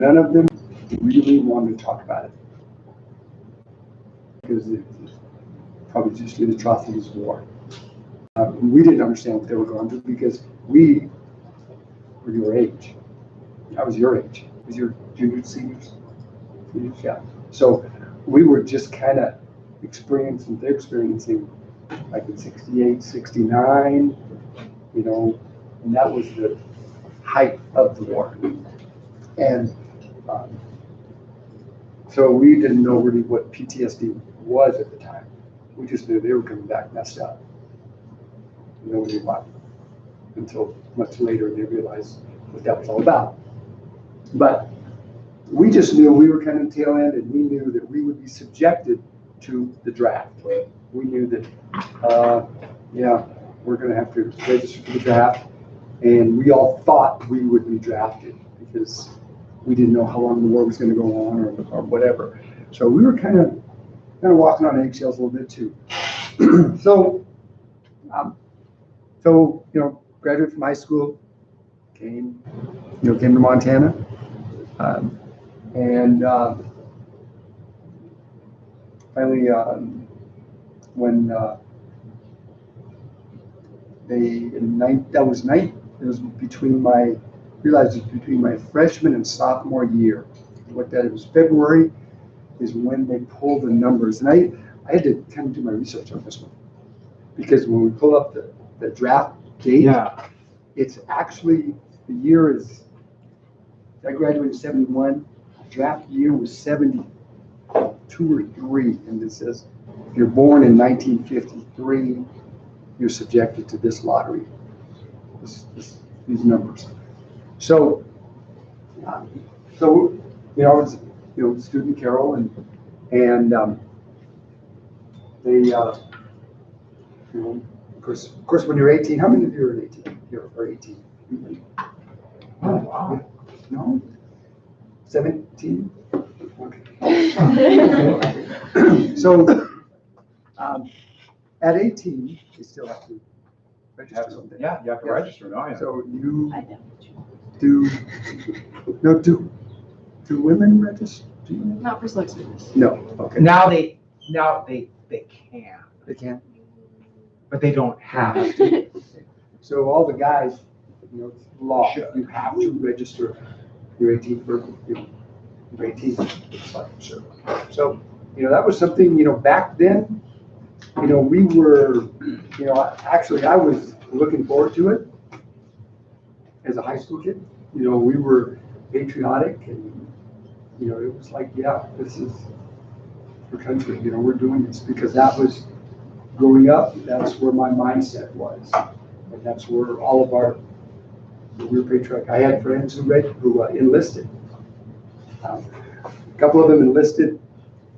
None of them really wanted to talk about it because it was probably just an atrocities of war. We didn't understand what they were going through because we were your age. I was your age. Was your juniors, seniors? Yeah. So we were just kind of experiencing, they're experiencing like in 68, 69, you know, and that was the height of the war. And so we didn't know really what PTSD was at the time. We just knew they were coming back messed up. Nobody knew until much later they realized what that was all about. But we just knew we were kind of tail end, and we knew that we would be subjected to the draft. We knew that, yeah, we're going to have to register for the draft, and we all thought we would be drafted because we didn't know how long the war was going to go on or whatever. So we were kind of walking on eggshells a little bit too. So you know, graduated from high school, came to Montana, and finally when it was between my freshman and sophomore year. Looked at it, was February is when they pulled the numbers, and I had to kind of do my research on this one because when we pull up the draft date, yeah, it's actually the year is. I graduated in 71. Draft year was 72 or 3, and it says if you're born in 1953, you're subjected to this lottery. These numbers. So you know, I was student carol, and they you know, of course when you're 18, how many of you are 18? You're 18. oh wow, No, 17. Okay. So at 18, you still have to register something. yeah, you have to register, don't you? So you do women register? Not for select service. No. Okay. Now they can, They can't. but they don't have to. So all the guys, it's law. You have to register. You're 18 for you're 18. Sure. So that was something back then. We were actually I was looking forward to it as a high school kid. We were patriotic, and it was like, yeah, this is the country. We're doing this because that was growing up. That's where my mindset was, and that's where all of we were patriotic. I had friends who enlisted. A couple of them enlisted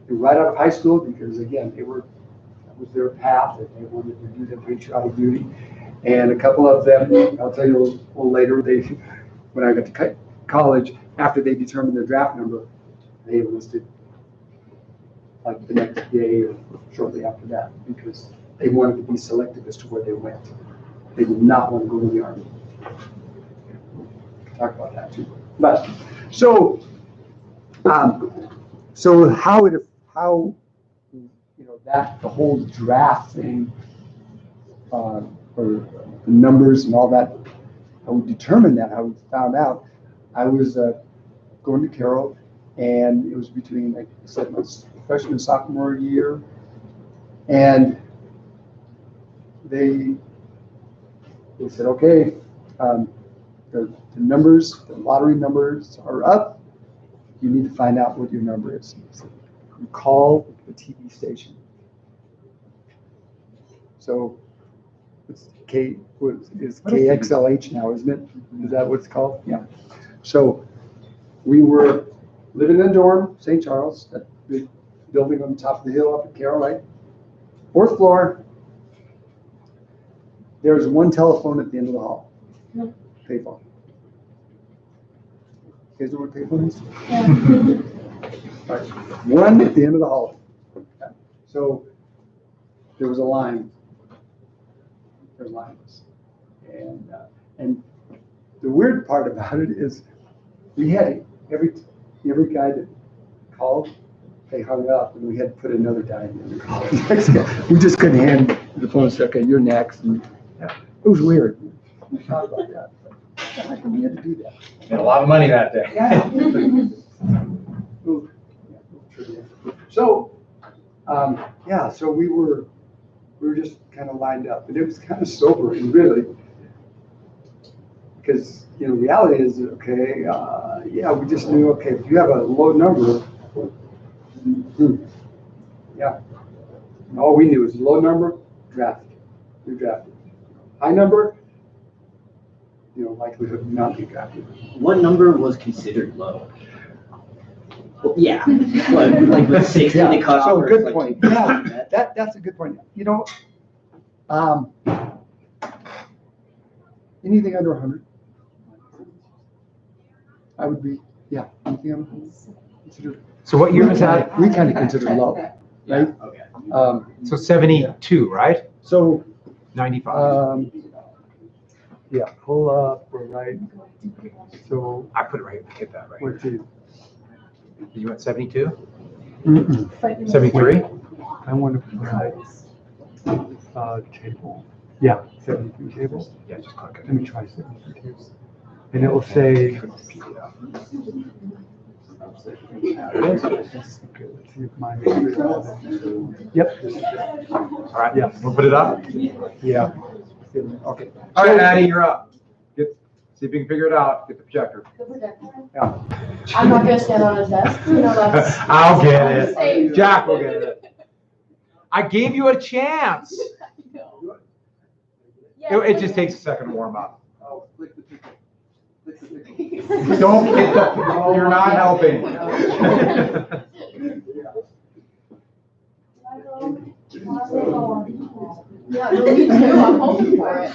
right out of high school because, again, that was their path, and they wanted to do their patriotic duty. And a couple of them, I'll tell you a little later, when I got to college, after they determined their draft number, they enlisted like the next day or shortly after that because they wanted to be selective as to where they went. They did not want to go in the Army. We'll talk about that too. But so how that the whole draft thing or the numbers and all that, how we determined that, how we found out. I was going to Carroll, and it was between, like I said, my freshman and sophomore year, and they said, okay, the numbers, the lottery numbers are up. You need to find out what your number is. So you call the TV station. So it's KXLH now, isn't it? Is that what it's called? Yeah. So we were living in a dorm, St. Charles, that big building on the top of the hill up at Carroll, right? 4th floor. There's one telephone at the end of the hall. Payphone. You guys know what payphone is? Yeah. All right. One at the end of the hall. Okay. So there was a line. There were lines. And the weird part about it is we had every guy that called, they hung up and we had to put another guy in the call. Next guy. We just couldn't hand the phone, so, okay, you're next. And it was weird. We thought about that. But how come we had to do that? Made a lot of money that day. Yeah. Ooh, so, yeah, so we were just kind of lined up, and it was kind of sobering, really, because, you know, reality is, okay, yeah, we just knew, okay, if you have a low number, yeah, and all we knew was low number, drafted, you're drafted. High number, you know, likelihood of not being drafted. What number was considered low? Well, yeah, like with 60 Yeah, to cut off. so or good like point. 2%. Yeah, that's a good point. You know, anything under 100, I would be, yeah, anything under 100. Consider, So what year was that? we kind of consider low, Yeah, right? okay. So 72, right? So, 95. yeah, pull up, we're right. So, I put it right, hit that right. what's it? You went 72? Mm-mm. 73? I want to put, table. Yeah, 73 tables. Yeah, just click Let me try 73 tables. And it will say, it. okay, let's see if mine is. Yep. All right, Yeah. we'll put it up. Yeah. Okay. All right, So- Addie, you're up. See if you can figure it out. Get the projector. Yeah. I'm not gonna stand on his desk, you know, that's. I'll get it. Jack will get it. I gave you a chance. It just takes a second to warm up. Don't hit the, you're not helping. Yeah, no, me too, I'm hoping for it.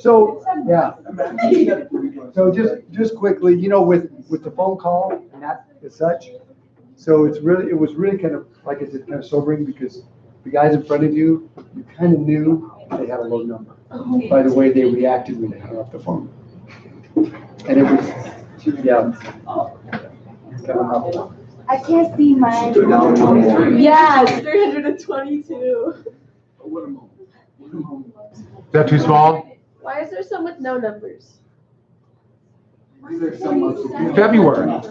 So, yeah. So just quickly, you know, with the phone call and that as such, so it was really kind of, like I said, kind of sobering because the guys in front of you, you kind of knew they had a low number by the way they reacted when they hung up the phone. And it was, yeah. I can't see mine. Yeah, it's 322. Is that too small? Why is there some with no numbers? February.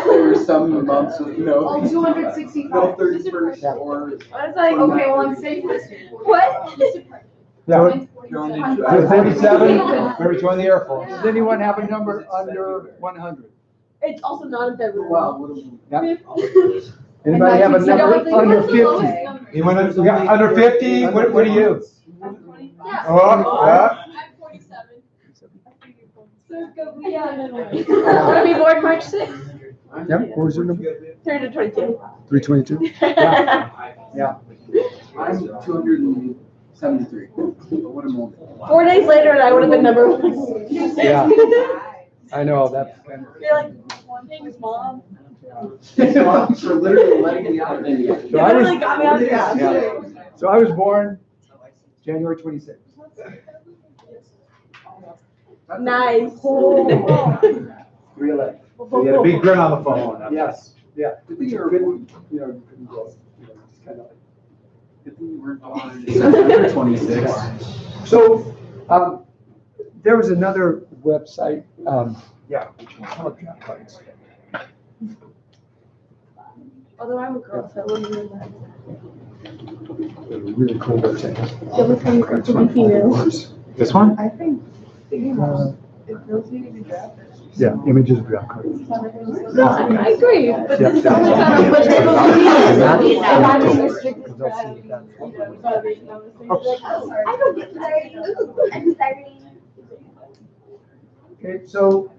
There's some months with Oh, no 265. 31st or. I was like, okay, well, I'm safe this. What? Yeah. So 47, Maybe join the Air Force. does anyone have a number under 100? It's also not in February. Wow. Yep. Anybody have a number under 50? You went, you got under 50? What are you? Yeah. Oh, yeah. I'm 47. So go, yeah. Want to be born March 6th? Yep, what was your number? 322. 322? Yeah. I'm 273. What a moment. 4 days later, and I would have been number 1. Yeah. I know, that's kind of. You're like, thanks, Mom. For literally letting me out. So You I was- literally got me out of gas. Yeah. So I was born January 26th. Nice. 311. So you had a big grin on the phone. Yes, yeah. But you couldn't, you know, you couldn't go, you know, just kind of like. You weren't on September 26. So, there was another website, Yeah. telegram cards. Although I'm a girl, so I wouldn't even know. Really cool website. It was from to be female. This one? I think. Uh, Girls need to be drafted. Yeah, images of draft cards. No, I agree, but Yeah. this is kind of what they believe. And I'm in the strict Because they'll see strategy. that. You know, so they know this thing. Like, oh, sorry. I don't get 30. Ooh, I'm 30. Okay, so,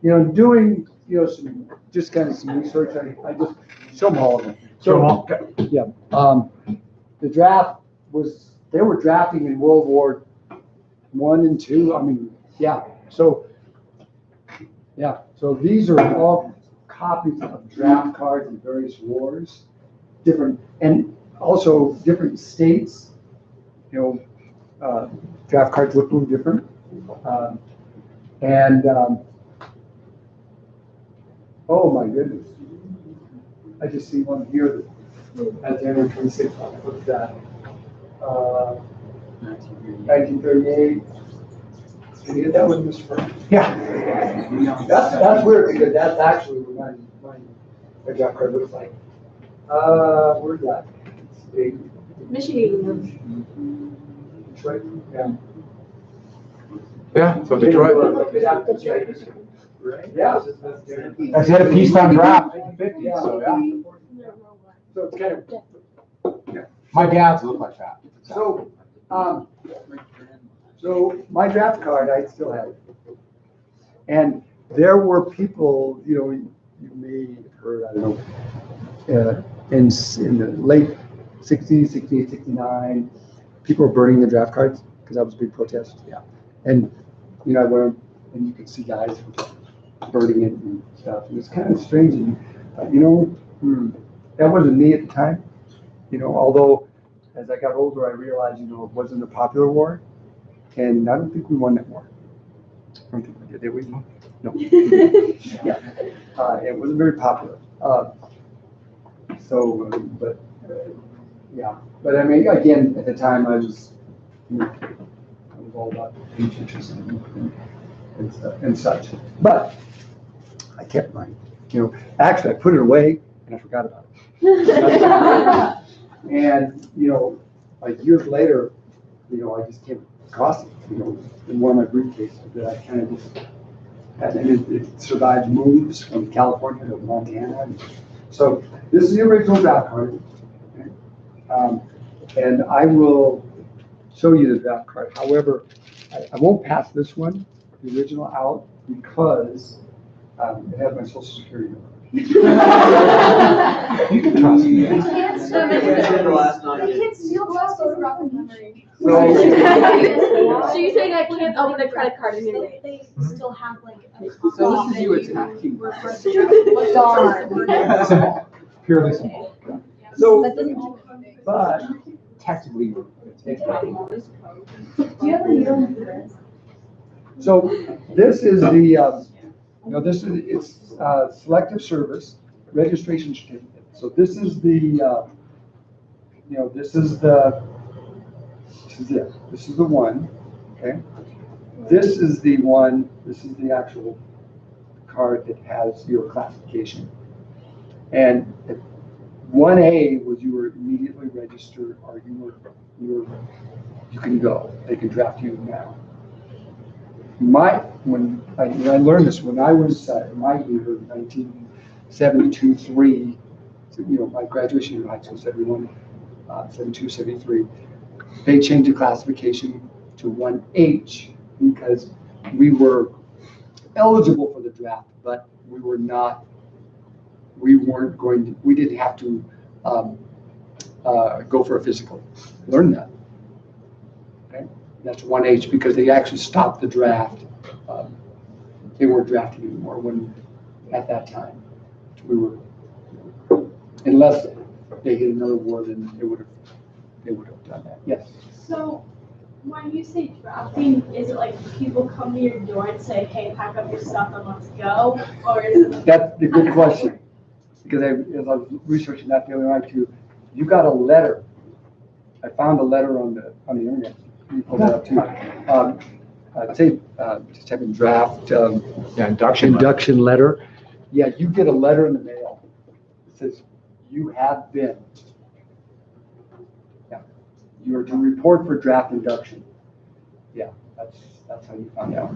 you know, doing, you know, some, just kind of some research, I just show them all of them. Show 'em So, all. yeah, the draft was, they were drafting in World War I and II, I mean, yeah, so, yeah, so these are all copies of draft cards in various wars, different, and also different states, you know, draft cards look a little different. And, oh my goodness. I just see one here that has January 26th on it. What's that? 1938. Can you get that one, Mr. Burke? Yeah. That's weird because that's actually what my draft card looks like. Where's that? It's Michigan. Detroit. Yeah. Yeah, so Detroit. Right? Yeah. That's had a peacetime draft in the 50s, so yeah. So it's kind of, My dad's look like that. so, so my draft card, I still have it. And there were people, you may have heard, I don't know, in the late 60s, 68, 69, people were burning the draft cards because that was a big protest. Yeah. And, I went and you could see guys burning it and stuff. And it's kind of strange. And, that wasn't me at the time. Although as I got older, I realized, it wasn't a popular war. And I don't think we won that war. I don't think we did we? No. Yeah. It wasn't very popular. Yeah. But I mean, again, at the time, I was all about patriotism and such. But I kept mine. Actually, I put it away and I forgot about it. And like years later, I just came across it, in one of my briefcases that I kind of just had, and it survived moves from California to Montana. So this is the original draft card. Okay? And I will show you the draft card. However, I won't pass this one, the original, out because it has my social security number. You can trust me. You can't steal those photographic memory. So you're saying I can't open a credit card in your name? They still have like a So this is you attacking. Darn. Simple, purely simple. So, but Technically, Do you have a needle for this? so this is the, it's selective service registration certificate. So this is the, this is it. This is the one, okay? This is the one, this is the actual card that has your classification. And 1A was you were immediately registered, or you can go. They can draft you now. When I learned this, when I was in my year, 1972, 3, my graduation year, high school, 71, 72, 73, they changed the classification to 1H because we were eligible for the draft, but we didn't have to go for a physical. Learn that. Okay? That's 1H because they actually stopped the draft. They weren't drafting anymore at that time. We were, unless they hit another war, then they would have done that. Yes. So when you say drafting, is it like people come to your door and say, hey, pack up your stuff and let's go? Or is it? That's the good question. Because as I was researching that the other night too, you got a letter. I found a letter on the internet. You pulled that up too. Just having draft induction letter. Yeah, you get a letter in the mail. It says you have been. Yeah, you are to report for draft induction. Yeah, that's how you find out.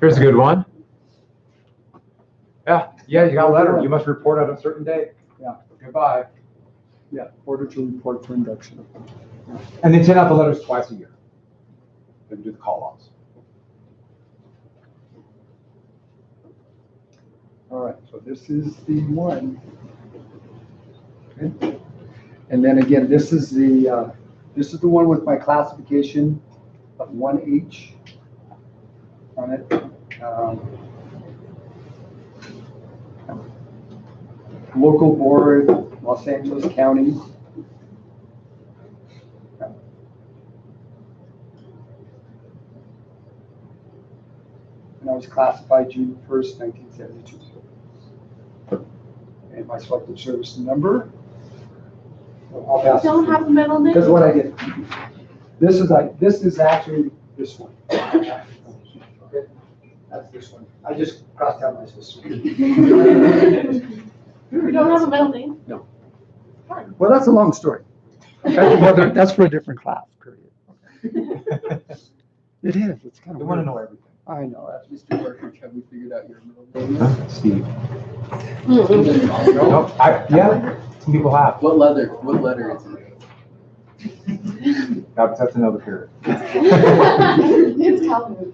Here's a good one. Yeah, you got a letter. You must report on a certain date. Yeah. Goodbye. Yeah, order to report for induction. And they send out the letters twice a year. They do the call-outs. All right, so this is the one. Okay. And then again, this is the one with my classification of 1H on it. Local board, Los Angeles County. and I was classified June 1st, 1972. And my selective service number. I'll pass. Don't have a middle name? Because what I did, this is actually this one. Okay, that's this one. I just crossed out my sister. You don't have a middle name? No. Well, that's a long story. That's for a different class, period. It is, it's kind of We want to weird. know everything. I know, that's Mr. Workers, have we figured out your middle name? Steve. Mm-mm. No, yeah, some people have. What letter is it? That's another period. It's Calhoun.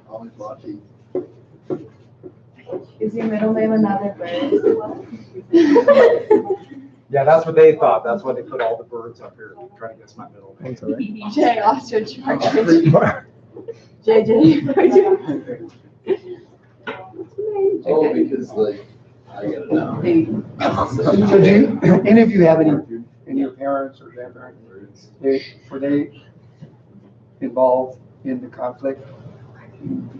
Always watching. Is your middle name another bird? Yeah, that's what they thought. That's why they put all the birds up here, trying to guess my middle name. That's all right. J. Ostrich Partridge. JJ. Oh, because like, I gotta know. So do you, any of you have any of your parents or grandparents, were they involved in the conflict?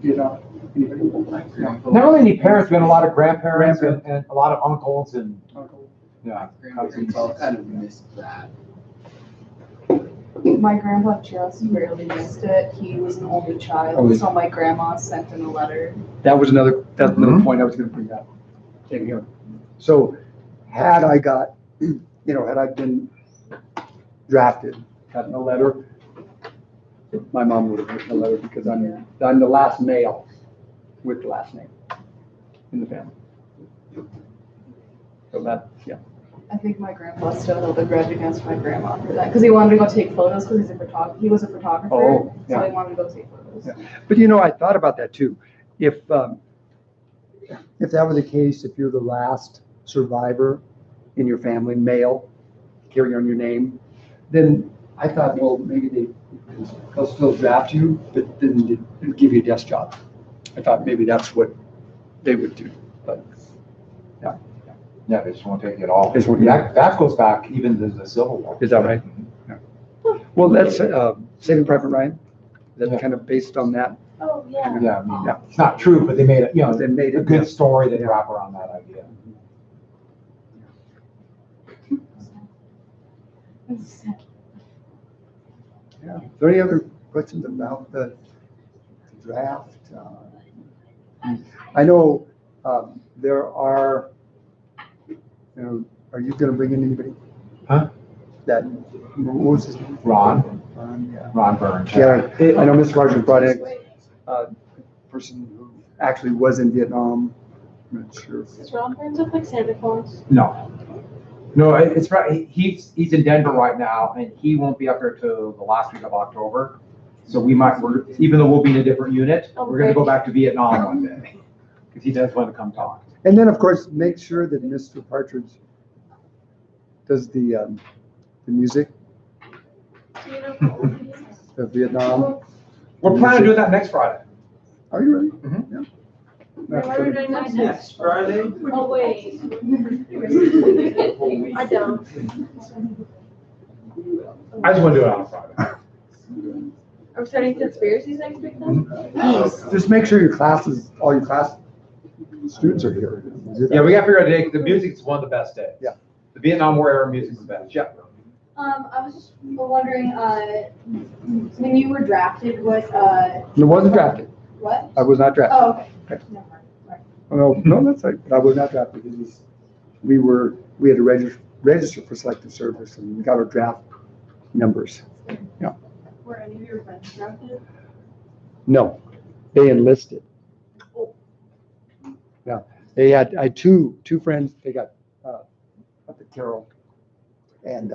You know, anybody? Not really any parents, we had a lot of grandparents and a lot of uncles and, Uncle? yeah. Grandparents all kind of missed that. My grandpa just barely missed it. He was an only Oh, child, yeah. so my grandma sent him a letter. That's another Mhm. point I was gonna bring up. Same here. So had I got, had I been drafted, gotten a letter, my mom would have written a letter because I'm the last male with the last name in the family. So that, yeah. I think my grandpa still held a grudge against my grandma for that, because he wanted to go take photos, because he was a photographer. Oh, yeah. So he wanted to go take photos. Yeah. But I thought about that too. If that were the case, if you're the last survivor in your family, male, carry on your name, then I thought, well, maybe they'll still draft you, but then they'll give you a desk job. I thought maybe that's what they would do, but Yeah, they just won't take it all. Just won't- That goes back even to the Civil War. is that right? Well, that's Saving Private Ryan. That's Yeah. kind of based on that. Oh, yeah. Yeah, I mean, Yeah. it's not true, but they made it, They made a it. good story that wrap around that idea. Yeah. Is there any other questions about the draft? I know there are, are you going to bring in anybody? Huh? What was his name? Ron Yeah. Burns. Yeah, I know Mr. Rogers brought in a person who actually was in Vietnam. I'm not sure. Is Ron Burns look like Santa Claus? No, it's right. He's in Denver right now, and he won't be up there till the last week of October. So even though we'll be in a different unit, Oh, we're gonna go great. back to Vietnam one day. Because he does want to come talk. And then, of course, make sure that Mr. Partridge does the music of Vietnam. We're planning on doing that next Friday. Are you ready? Mhm. Yeah. What are we doing next? Next Friday? Oh, wait. I don't. I just want to do it on Friday. Are we starting conspiracies next week then? Just make sure all your class students are here. Yeah, we got to figure out a day, 'cause the music's one of the best days. Yeah. The Vietnam War era music's the best, yeah. I was just wondering, when you were drafted, what, I wasn't drafted. what? I was not drafted. Oh, okay. Never mind. Sorry. No, that's right. I was not drafted because we had to register for selective service and we got our draft numbers. Were any of your friends drafted? No, they enlisted. Yeah, I had two friends, they got, up at Carroll. And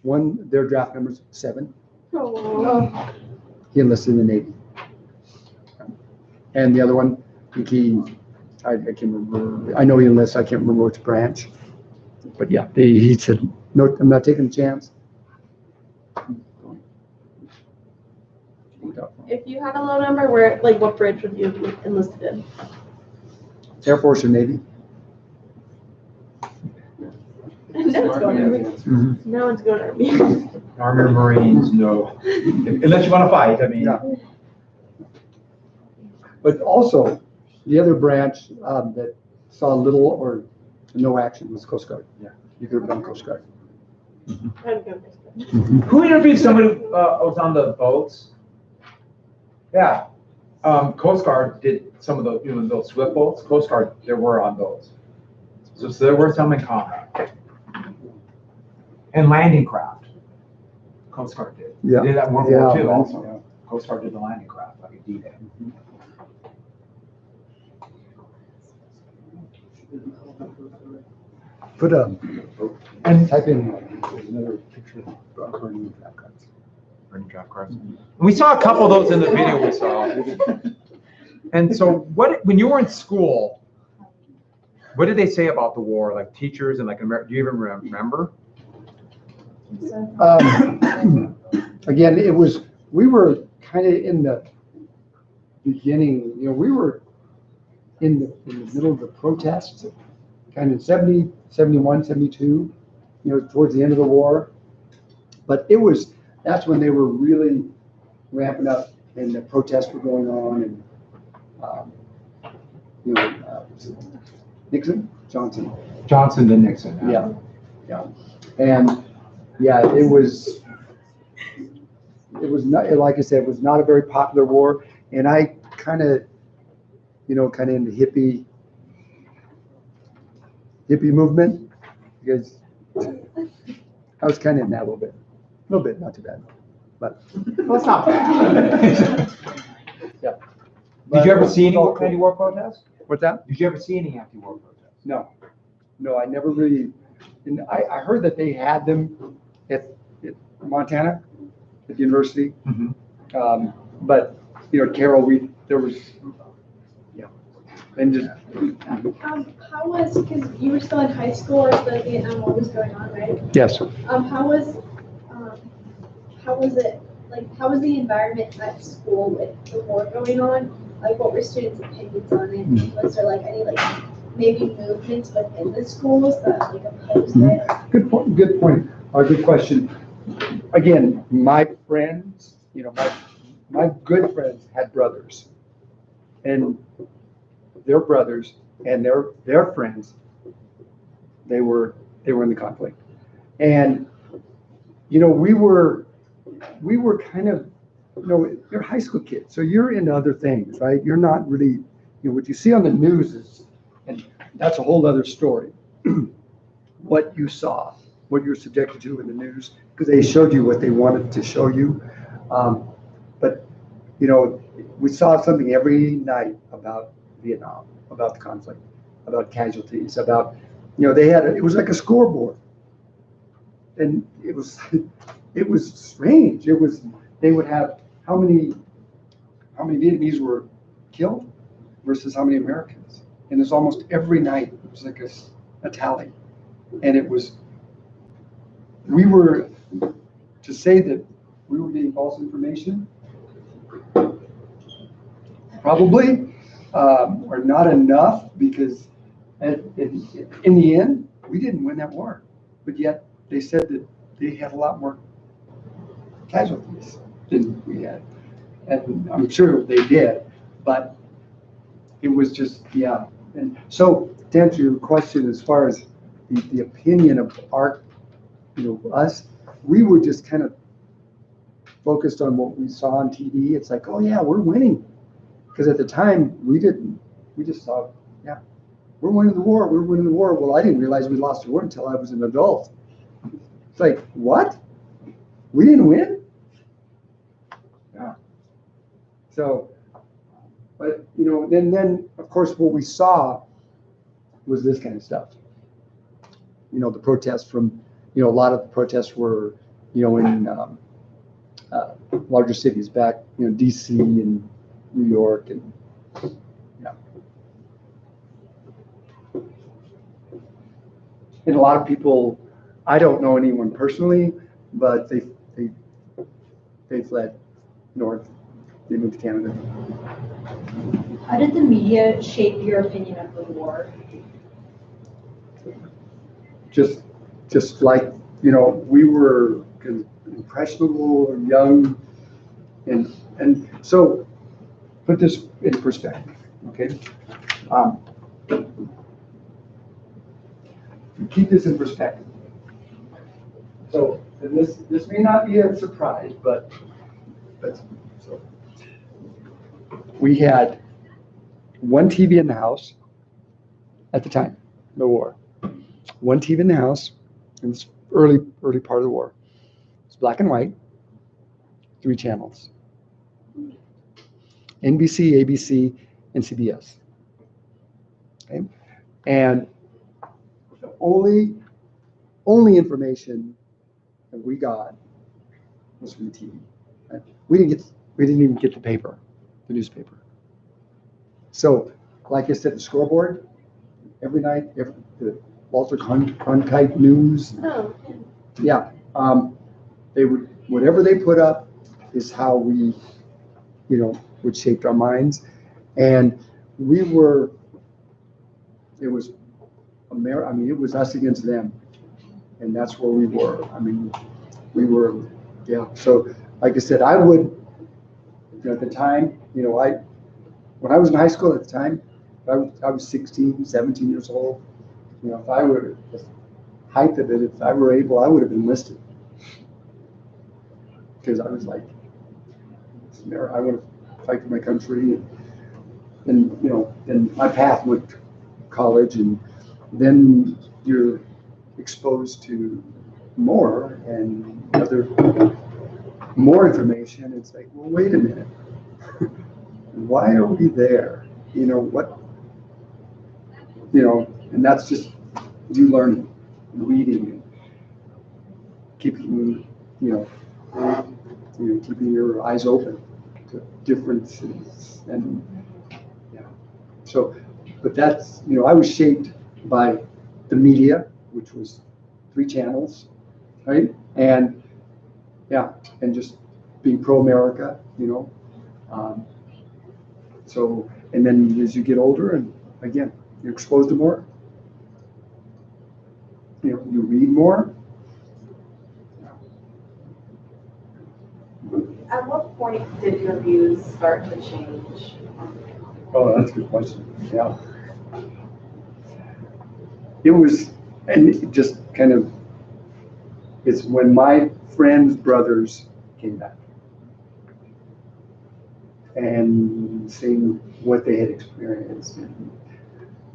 one, their draft number's 7. Oh. He enlisted in the Navy. And the other one, I think I can't remember, I know he enlisted, I can't remember which branch. But yeah, he said, no, I'm not taking a chance. If you had a low number, what branch would you be enlisted in? Air Force or Navy? No one's going Army. No one's going Army. Army or Marines, no. Unless you want to fight, I mean. Yeah. But also, the other branch that saw little or no action was Coast Guard. Yeah. You could have done Coast Guard. I'd go Who interviewed somebody who was on the boats? Yeah. Coast Guard did some of those, those swift boats. Coast Guard, there were on those. So there were some in common. And landing craft. Coast Guard did. Yeah. They did that in World War II Yeah. also. Coast Guard did the landing craft, like a D-Day. Put And type in another picture of burning draft cards. burning draft cards. We saw a couple of those in the video we saw. And so when you were in school, what did they say about the war? Like teachers and like, do you even remember? Again, we were kind of in the beginning, we were in the middle of the protests, kind of 70, 71, 72, towards the end of the war. But that's when they were really ramping up and the protests were going on and, Nixon? Johnson then Nixon. Yeah. And yeah, it was not, like I said, it was not a very popular war. And I kind of in the hippie movement, because I was kind of in that a little bit, not too bad, but. Well, it's not bad. Yeah. Did you ever see any anti-war protests? What's that? Did you ever see any anti-war protests? No, I never really, and I heard that they had them at Montana, at the university. Mm-hmm. But, Carol, there was, and just. How was, because you were still in high school as the Vietnam War was going on, right? Yes. How was it, like, how was the environment at school with the war going on? Like, what were students' opinions on it? Was there like any maybe movements within the schools that like opposed it? Good point, good question. Again, my friends, my good friends had brothers, and their brothers and their friends, they were in the conflict. And, we were kind of, you're high school kids, so you're into other things, right? You're not really, what you see on the news is, and that's a whole other story. What you saw, what you're subjected to in the news, because they showed you what they wanted to show you. But, we saw something every night about Vietnam, about the conflict, about casualties, about, it was like a scoreboard. And it was strange. They would have how many Vietnamese were killed versus how many Americans. And it's almost every night, it was like a tally. And we were, to say that we were getting false information, probably, or not enough, because in the end, we didn't win that war. But yet, they said that they had a lot more casualties than we had. And I'm sure they did, but it was just, yeah. And so, to answer your question, as far as the opinion of our, us, we were just kind of focused on what we saw on TV. It's like, oh yeah, we're winning. Because at the time, we just saw, yeah, we're winning the war, Well, I didn't realize we lost the war until I was an adult. It's like, what? We didn't win? Yeah. So, but, then of course, what we saw was this kind of stuff. The protests from, a lot of the protests were, in larger cities back, DC and New York, and yeah. And a lot of people, I don't know anyone personally, but they fled north. They moved to Canada. How did the media shape your opinion of the war? Just just like, we were impressionable and young. And so, put this in perspective, okay? Keep this in perspective. So, and this may not be a surprise, but so we had one TV in the house at the time, the war. One TV in the house in this early part of the war. It's black and white, 3 channels. NBC, ABC, and CBS. Okay? And the only information that we got was from the TV. Right? We didn't even get the paper, the newspaper. So, like I said, the scoreboard every night, the Walter Cronkite news. Oh. Yeah, they would, whatever they put up is how we, would shape our minds, and it was it was us against them, and that's where we were. We were, yeah. So, like I said, I would, at the time, when I was in high school at the time, I was 16, 17 years old. If I were the height of it, if I were able, I would have enlisted. Because I was like, I want to fight for my country. And my path went to college, and then you're exposed to more information. It's like, well, wait a minute. Why are we there? And that's just you learning, reading, and keeping, keeping your eyes open to differences. And yeah, so, but that's, I was shaped by the media, which was 3 channels, right? And yeah, and just being pro-America, so, and then as you get older, and again, you're exposed to more, you read more. At what point did your views start to change? Oh, that's a good question. Yeah. It was, and it just kind of, it's when my friends' brothers came back and seeing what they had experienced,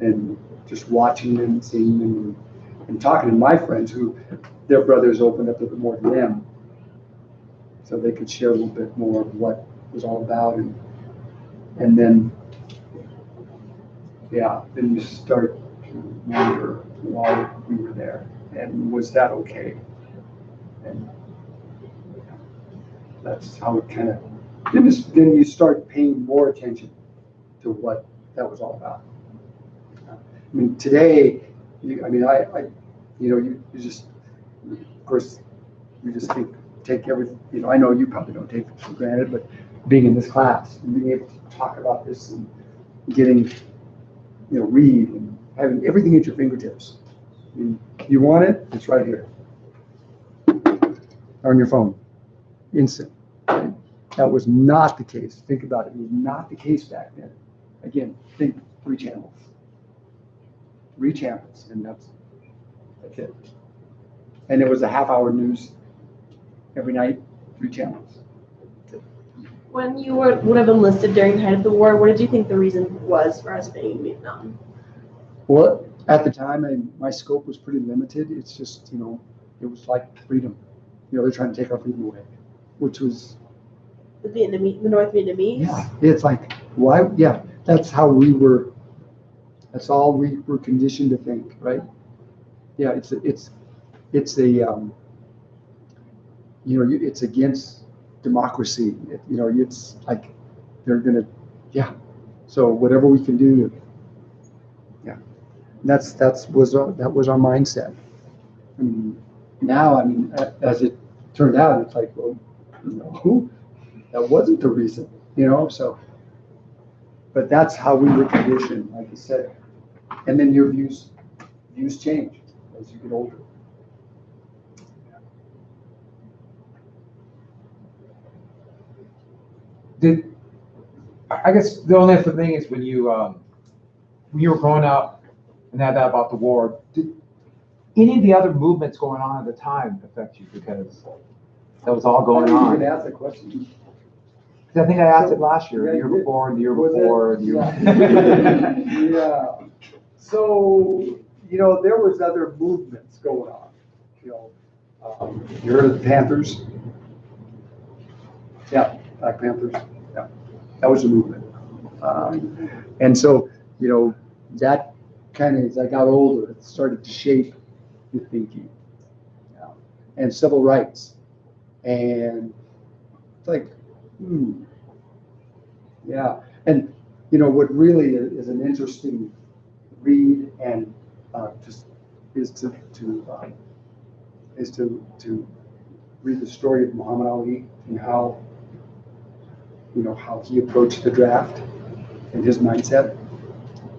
and just watching them, seeing them, and talking to my friends who their brothers opened up a bit more to them, so they could share a little bit more of what it was all about, and then, yeah, then you start to wonder why we were there, and was that okay? And that's how it kind of, then you start paying more attention to what that was all about. Today, you just, of course, you just take everything, I know you probably don't take it for granted, but being in this class and being able to talk about this and getting, read and having everything at your fingertips. You want it, it's right here. On your phone, instant. That was not the case. Think about it. It was not the case back then. Again, think 3 channels. 3 channels, and that's it. And it was a half-hour news every night, 3 channels. When you would have enlisted during the height of the war, what did you think the reason was for us being in Vietnam? Well, at the time, my scope was pretty limited. It's just, it was like freedom. They're trying to take our freedom away, which was The North Vietnamese? Yeah, it's like, why? Yeah, that's how we were, that's all we were conditioned to think, right? Yeah, it's against democracy. It's like, they're gonna, yeah. So whatever we can do, yeah. That was our mindset. Now, as it turned out, it's like, well, no, that wasn't the reason, so, but that's how we were conditioned, like you said. And then your views change as you get older. I guess the only other thing is when you were growing up and had that about the war, did any of the other movements going on at the time affect you? Because that was all going You on. can ask the question. I think I asked it last year, the Yeah, year you did. before, and the year Was it? before, and the year. Yeah. So, there was other movements going on. You heard of the Panthers? Yeah, Black Panthers. Yeah, that was a movement. And so, that kind of, as I got older, it started to shape your thinking. Yeah. And civil rights. And it's like, yeah. And, what really is an interesting read and just is to read the story of Muhammad Ali and how he approached the draft and his mindset.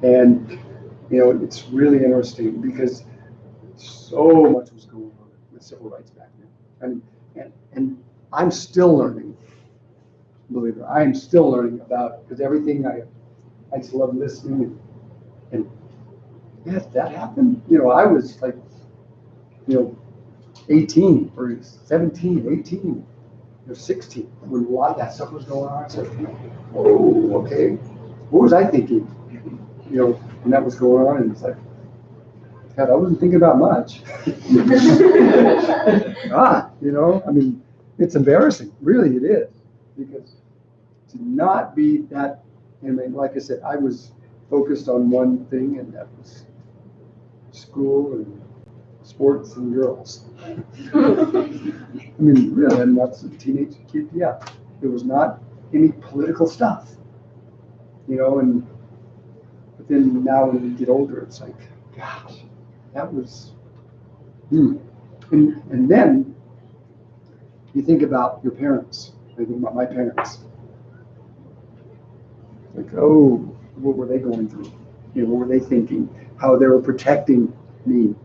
And, it's really interesting because so much was going on with civil rights back then. And I'm still learning, believe it or not, I am still learning about, because everything I just love listening and yes, that happened. I was like, 18 or 17, 18, 16, when a lot of that stuff was going on. I said, oh, okay, what was I thinking? When that was going on, and it's like, God, I wasn't thinking about much. I mean, it's embarrassing, really, it is, because to not be that. I mean, like I said, I was focused on one thing, and that was school and sports and girls. I mean, really, and that's a teenage kid. Yeah, there was not any political stuff, and but then now when you get older, it's like, gosh, that was, and then you think about your parents. I think about my parents. Like, oh, what were they going through? What were they thinking? How they were protecting me.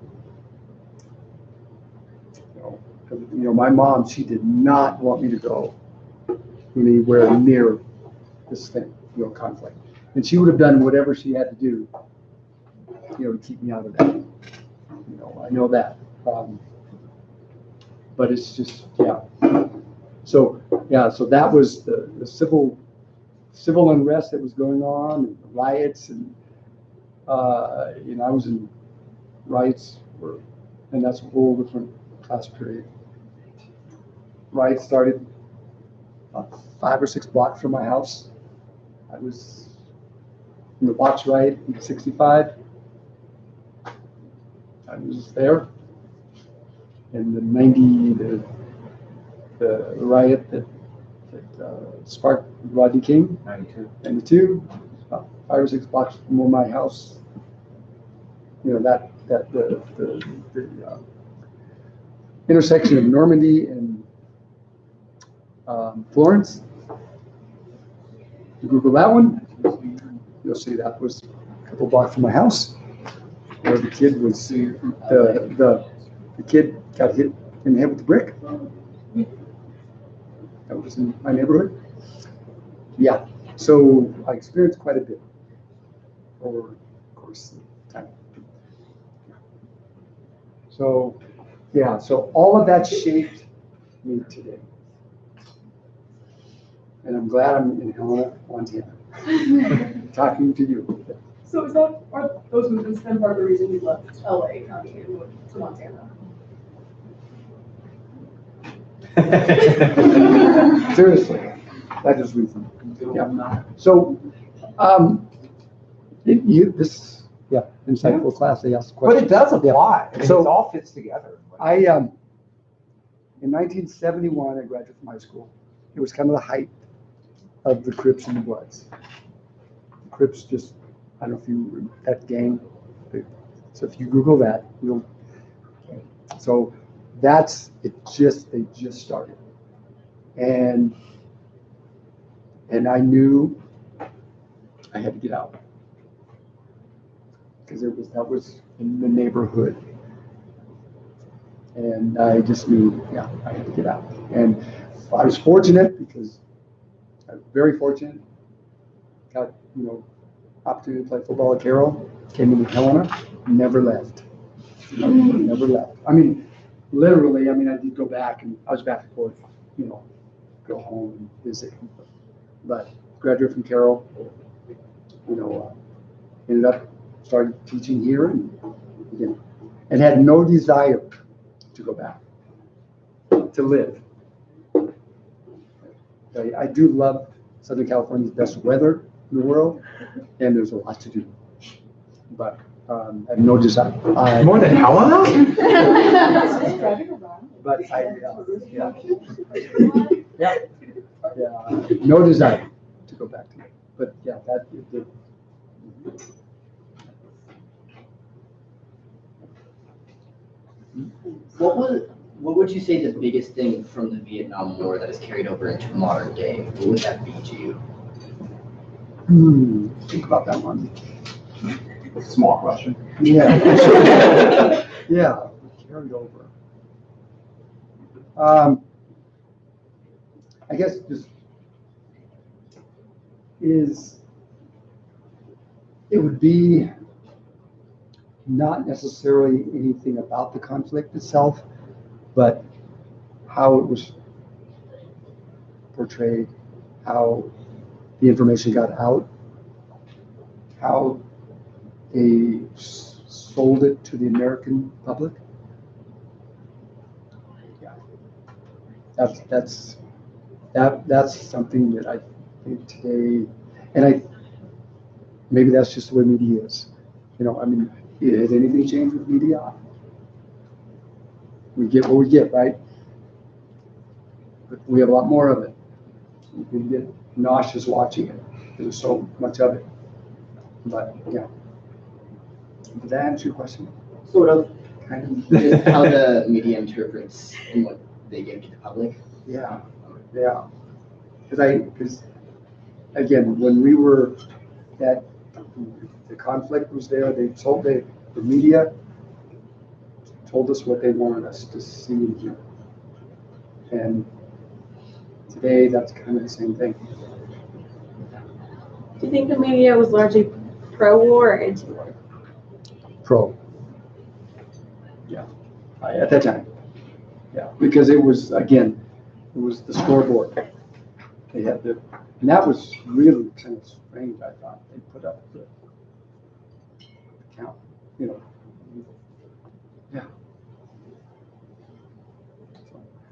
My mom, she did not want me to go anywhere near this thing, conflict. And she would have done whatever she had to do, to keep me out of that. I know that. But it's just, yeah. So that was the civil unrest that was going on, and the riots, and I was in riots, and that's a whole different class period. Riots started 5 or 6 blocks from my house. I was in the box riot in '65. I was there. And the riot that sparked Rodney King, 92, about 5 or 6 blocks from my house. That the intersection of Normandy and Florence. You Google that one, you'll see that was a couple blocks from my house, where the kid was the kid got hit in the head with a brick. That was in my neighborhood. Yeah, so I experienced quite a bit over the course of time. So, yeah, so all of that shaped me today. And I'm glad I'm in Helena, Montana, talking to you. So are those movements then part of the reason you left LA County and moved to Montana? Seriously, that is reason. Yeah. So, insightful class. They asked questions. But it does apply. So it all fits together. In 1971, I graduated from high school. It was kind of the height of the Crips and the Bloods. The Crips just, I don't know if you remember that gang. So if you Google that, you'll. So that's it. They just started, and I knew I had to get out because that was in the neighborhood, and I just knew, I had to get out. And I was fortunate because very fortunate. Got, opportunity to play football at Carroll, came into Helena, never left. Never left. I mean, literally, I did go back and I was back and forth, go home and visit. But graduated from Carroll, ended up started teaching here and had no desire to go back, to live. I do love Southern California's best weather in the world, and there's a lot to do. But I have no desire. More than Helena? But no desire to go back to it. But yeah, that it did. What would you say the biggest thing from the Vietnam War that is carried over into modern day? What would that be to you? Think about that one. It's a small question. Yeah. Yeah, carried over. I guess just it would be not necessarily anything about the conflict itself, but how it was portrayed, how the information got out, how they sold it to the American public. Yeah, that's something that I think today, and maybe that's just the way media is. Has anything changed with media? We get what we get, right? But we have a lot more of it. We get nauseous watching it. There's so much of it. But yeah. Did that answer your question? Sort of. Kind Just how the media interprets and what they give to the public? Yeah. Because again, when we were the conflict was there, they told the media told us what they wanted us to see and hear. And today, that's kind of the same thing. Do you think the media was largely pro-war or anti-war? Pro. Yeah, at that time. Yeah, because it was the scoreboard. They had and that was really kind of strange, I thought. They put up the count, yeah.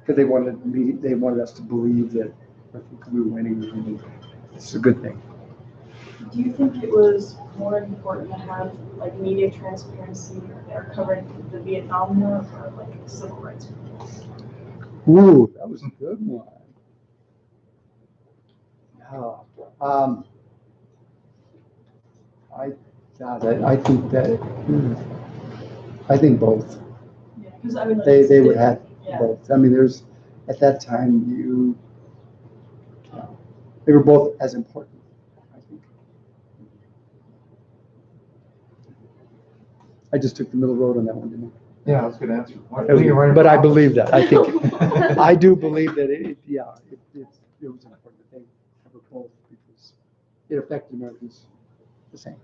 Because they wanted us to believe that I think we were winning, and it's a good thing. Do you think it was more important to have like media transparency or covering the Vietnam War or like civil rights movements? Ooh, that was a good one. Yeah. I think both. Yeah, because I mean, like, They would have yeah. both. There's at that time they were both as important, I think. I just took the middle road on that one, didn't Yeah, that's a good answer. I? But I believe that. I think I do believe that it was an important thing to have both because it affected Americans the same.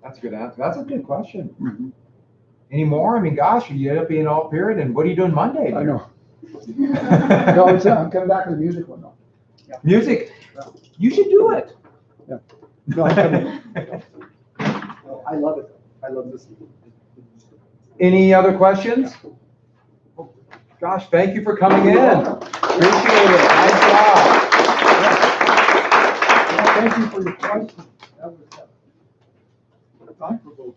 That's a good answer. That's a good question. Mm-hmm. Any more? Gosh, you end up being all period, and what are you doing Monday? I know. No, I'm coming back to the music one though. Yeah. Music? You should do it. Yeah. No, I'm coming. I love it. I love listening. Any other questions? Gosh, thank you for coming in. Appreciate it. Nice job. Thank you for your question. That was thought-provoking.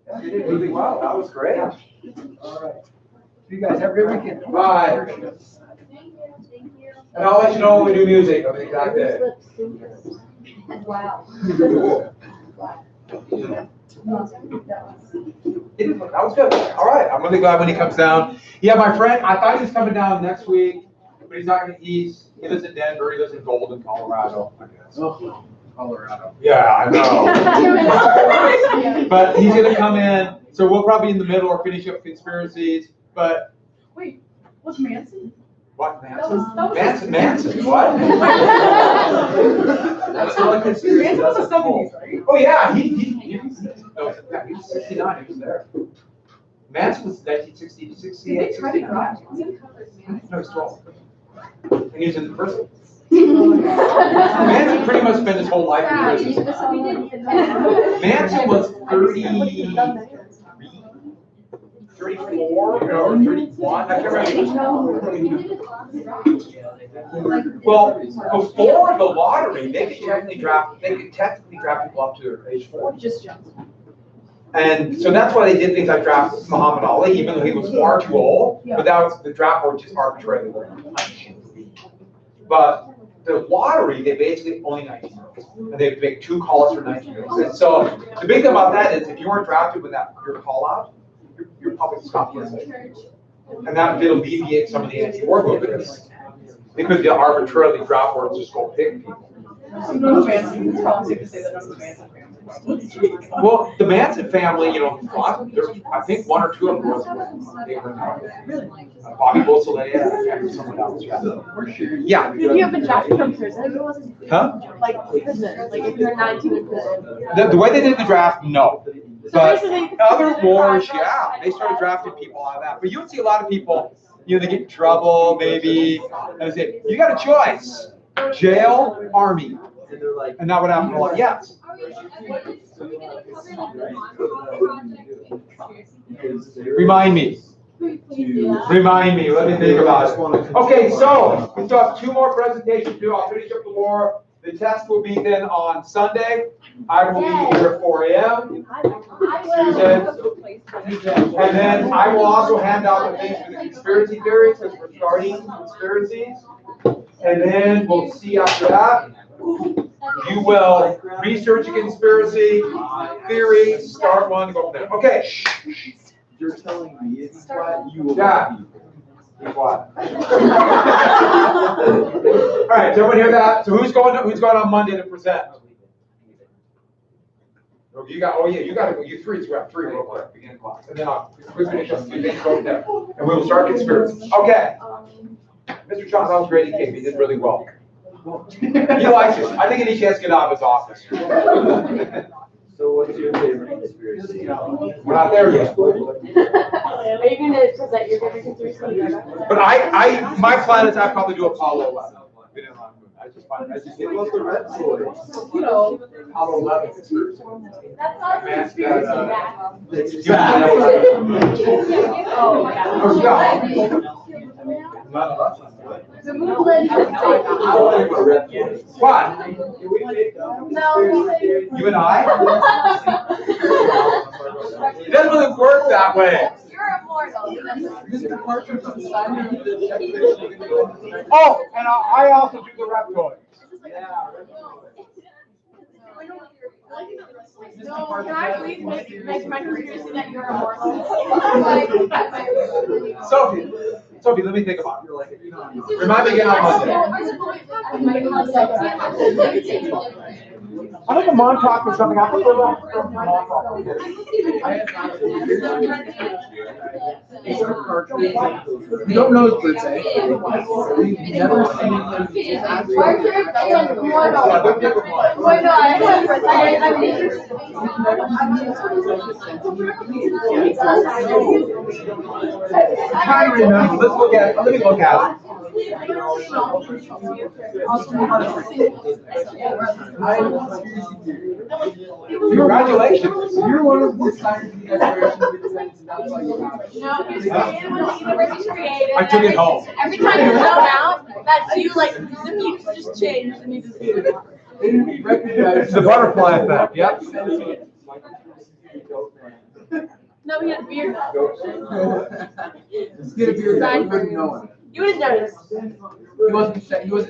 Yeah, you did really well. That was great. All right. You guys have a great weekend. Bye. Thank you. And I'll let you know when we do music on the exact day. Wow. That was good. All right. I'm really glad when he comes down. Yeah, my friend, I thought he was coming down next week, but he's not going to. He lives in Denver. He lives in Golden, Colorado, I guess. Oh, Colorado. Yeah, I know. But he's going to come in. So we'll probably in the middle or finish up conspiracies. But Wait, was Manson? What, That Manson? was- Manson, what? That's not a conspiracy, Manson was that's the a cult. 70s, right? Oh, yeah, he was 69, he was there. Manson was 1960 to 68, 69. No, he's 12. And he was in the prison. Manson pretty much spent his whole life in prison. Manson was 33, 34, or 31, I can't remember. Well, before the lottery, they could technically draft people up to their age 40. Just jump. And so that's why they did things like draft Muhammad Ali, even though he was far too old, but that was, the draft board just arbitrarily. But the lottery, they basically only 19-year-olds. And they make 2 calls for 19-year-olds. And so the big thing about that is if you weren't drafted with that your call out, you're probably stopped listening. And that will alleviate some of the anti-war movements. Because the arbitrarily draft boards just go pick people. It's probably safe to say that none of the Manson family. Well, the Manson family, you know, there's, I think 1 or 2 of them was Bobby Beausoleil and someone else. Yeah. If you have been drafted from prison, Huh? like prison, like if you're 19 in prison. The way they did the draft, no. So But basically, other wars, yeah, they started drafting people out of that. But you would see a lot of people, you know, they get in trouble, maybe, and they say, you got a choice, jail, army. And that would happen a lot, yes. Remind me. Remind me, let me think about it. Okay, so we still have 2 more presentations to do. I'll finish up the war. The test will be then on Sunday. I will be here at 4 a.m. And then I will also hand out the things for the conspiracy theories, because we're starting conspiracies. And then we'll see after that. You will research a conspiracy theory, start one, go from there. Okay. You're telling me it's quiet, you will Yeah. be. Be quiet. All right, does everyone hear that? So who's going on Monday to present? Oh, you got to go. You 3, so we have 3 real quick, beginning class. And then I'll quickly finish up 2 things over there. And we will start conspiracy. Okay. Mr. John, that was great. He came. He did really well. He likes it. I think he needs a chance to get out of his office. So what's your favorite conspiracy? We're not there yet. are you going to present your favorite conspiracy? But my plan is I'd probably do Apollo 11. I just say, What's the red sword? You know, Apollo 11 conspiracy. That's not a conspiracy, Zach. Oh my Oh, God. yeah. The moon landing. What? No. You and I? It doesn't really work that way. You're immortal. Oh, and I also do the reptoids. No, can I please make my conspiracy that you're immortal? Sophie, let me think about it. Remind me again on Monday. I think a Montauk or something. I think You don't know his birthday. You've never seen him. I'm trying to remember. Let me look at it. Congratulations. You're one of the scientific experts. I took it home. Every time you zone out, that's you, like, the views just change and you just. It's the butterfly effect, yep. No, he had a beard. Let's get a beer. You wouldn't know it. You would have noticed. He wasn't